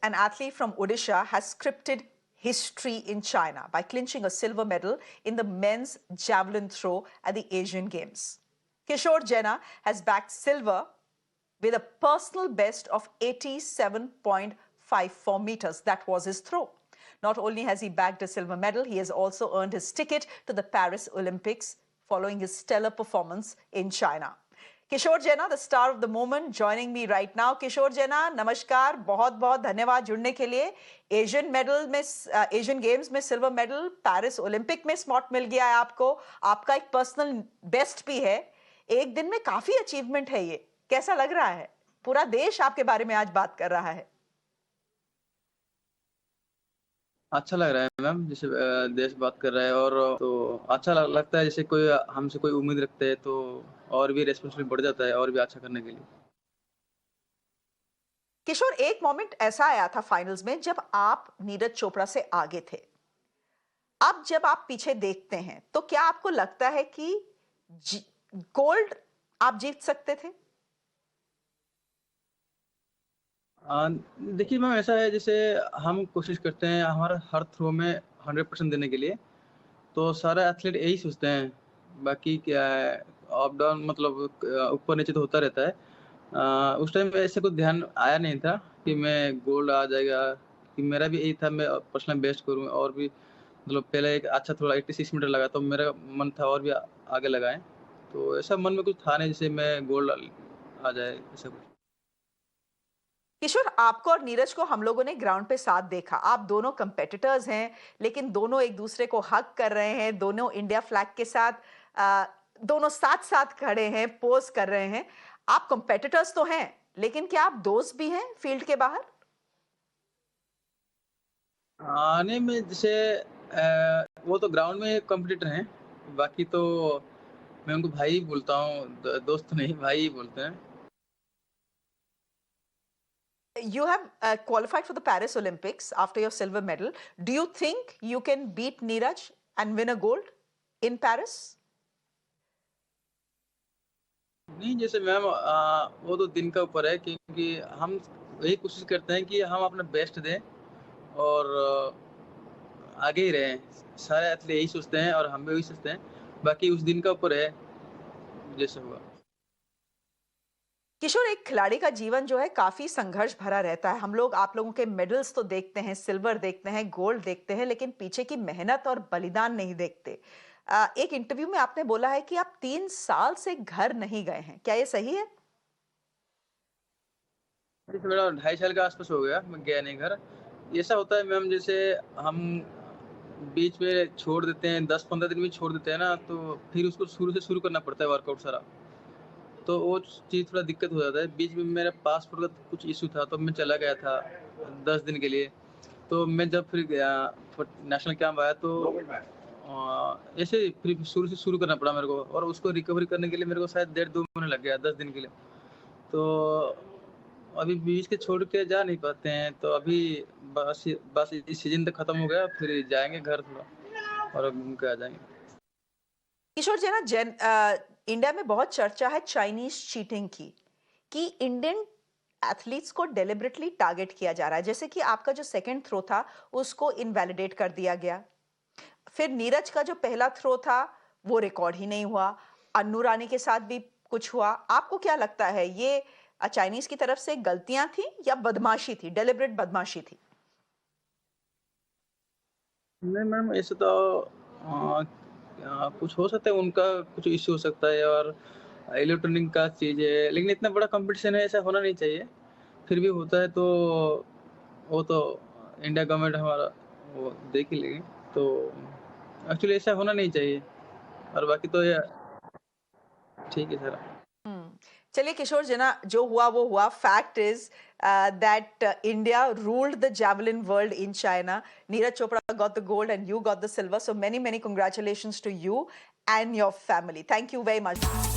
an athlete from Odisha, has scripted history in China by clinching a silver medal in the men's javelin throw at the Asian Games. Kishore Jena has bagged silver with a personal best of 87.54 meters. That was his throw. Not only has he bagged a silver medal, he has also earned his ticket to the Paris Olympics following his stellar performance in China. Kishore Jena, the star of the moment, joining me right now. Kishore Jena, नमस्कार, बहुत बहुत धन्यवाद जुड़ने के लिए. Asian games में silver medal, Paris Olympic में spot मिल गया है आपको. आपका एक पर्सनल बेस्ट भी है. एक दिन में काफी अचीवमेंट है ये. कैसा लग रहा है? पूरा देश आपके बारे में आज बात कर रहा है. अच्छा लग रहा है मैम, जैसे देश बात कर रहा है और तो अच्छा लगता है. जैसे कोई हमसे कोई उम्मीद रखते हैं तो और भी रेस्पॉन्सिबिलिटी बढ़ जाता है और भी अच्छा करने के लिए. किशोर, एक मोमेंट ऐसा आया था फाइनल्स में जब आप नीरज चोपड़ा से आगे थे. अब जब आप पीछे देखते हैं तो क्या आपको लगता है कि गोल्ड आप जीत सकते थे? देखिए मैम, ऐसा है जैसे हम कोशिश करते हैं हमारा हर थ्रो में 100% देने के लिए. तो सारे एथलीट यही सोचते हैं. बाकी क्या है, अप डाउन मतलब ऊपर नीचे तो होता रहता है. उस टाइम ऐसे कुछ ध्यान आया नहीं था कि मैं गोल्ड आ जाएगा. कि मेरा भी यही था, मैं पर्सनल बेस्ट करूँ और भी मतलब पहले एक अच्छा थोड़ा 86 मीटर लगा तो मेरा मन था और भी आगे लगाएं. तो ऐसा मन में कुछ था नहीं जैसे मैं गोल्ड आ जाए ऐसा कुछ. किशोर, आपको और नीरज को हम लोगों ने ग्राउंड पे साथ देखा. आप दोनों कंपेटिटर्स हैं, लेकिन दोनों एक दूसरे को हग कर रहे हैं. दोनों इंडिया फ्लैग के साथ दोनों साथ साथ खड़े हैं, पोज कर रहे हैं. आप कंपेटिटर्स तो हैं, लेकिन क्या आप दोस्त भी हैं फील्ड के बाहर? नहीं, मैं जैसे वो तो ग्राउंड में कॉम्पिटिटर हैं. बाकी तो मैं उनको भाई ही बोलता हूँ, दोस्त तो नहीं, भाई ही बोलते हैं. You have qualified for the Paris Olympics after your silver medal. Do you think you can beat Neeraj and win a gold in Paris? नहीं, जैसे मैम वो तो दिन का ऊपर है क्योंकि हम यही कोशिश करते हैं कि हम अपना बेस्ट दें और आगे ही रहें. सारे एथलीट यही सोचते हैं और हम भी वही सोचते हैं. बाकी उस दिन का ऊपर है जैसे हुआ. किशोर, एक खिलाड़ी का जीवन जो है काफी संघर्ष भरा रहता है. हम लोग आप लोगों के मेडल्स तो देखते हैं, सिल्वर देखते हैं, गोल्ड देखते हैं, लेकिन पीछे की मेहनत और बलिदान नहीं देखते. एक इंटरव्यू में आपने बोला है कि आप 3 साल से घर नहीं गए हैं. क्या ये सही है? जैसे मेरा 2.5 साल के आसपास हो गया, मैं गया नहीं घर. ऐसा होता है मैम, जैसे हम बीच में छोड़ देते हैं, 10-15 दिन में छोड़ देते हैं ना, तो फिर उसको शुरू से शुरू करना पड़ता है वर्कआउट सारा. तो वो चीज़ थोड़ा दिक्कत हो जाता है. बीच में मेरा पासपोर्ट का कुछ इश्यू था तो मैं चला गया था 10 दिन के लिए. तो मैं जब फिर गया नेशनल कैंप आया तो ऐसे फिर शुरू से शुरू करना पड़ा मेरे को और उसको रिकवरी करने के लिए मेरे को शायद 1.5-2 महीने लग गया 10 दिन के लिए. तो अभी बीच के छोड़ के जा नहीं पाते हैं. तो अभी बस इस सीजन तक खत्म हो गया, फिर जाएंगे घर थोड़ा और घूम के आ जाएंगे. किशोर जी, ना इंडिया में बहुत चर्चा है चाइनीज चीटिंग की, कि इंडियन एथलीट्स को डेलिबरेटली टारगेट किया जा रहा है. जैसे कि आपका जो सेकंड थ्रो था उसको इनवैलिडेट कर दिया गया. फिर नीरज का जो पहला थ्रो था वो रिकॉर्ड ही नहीं हुआ. अन्नू रानी के साथ भी कुछ हुआ. आपको क्या लगता है, ये चाइनीज की तरफ से गलतियां थी या बदमाशी थी, डेलिबरेट बदमाशी थी? नहीं मैम, ऐसे तो कुछ हो सकता है, उनका कुछ इश्यू हो सकता है और इलेक्ट्रॉनिक का चीज़ है, लेकिन इतना बड़ा कंपटीशन है, ऐसा होना नहीं चाहिए. फिर भी होता है तो वो तो इंडिया गवर्नमेंट हमारा वो देख ही लेगी. तो एक्चुअली ऐसा होना नहीं चाहिए और बाकी तो ये ठीक है सर. चलिए किशोर जी, ना जो हुआ वो हुआ. Fact is that India ruled the javelin world in China. Neeraj Chopra got the gold and you got the silver. So many congratulations to you and your family. Thank you very much.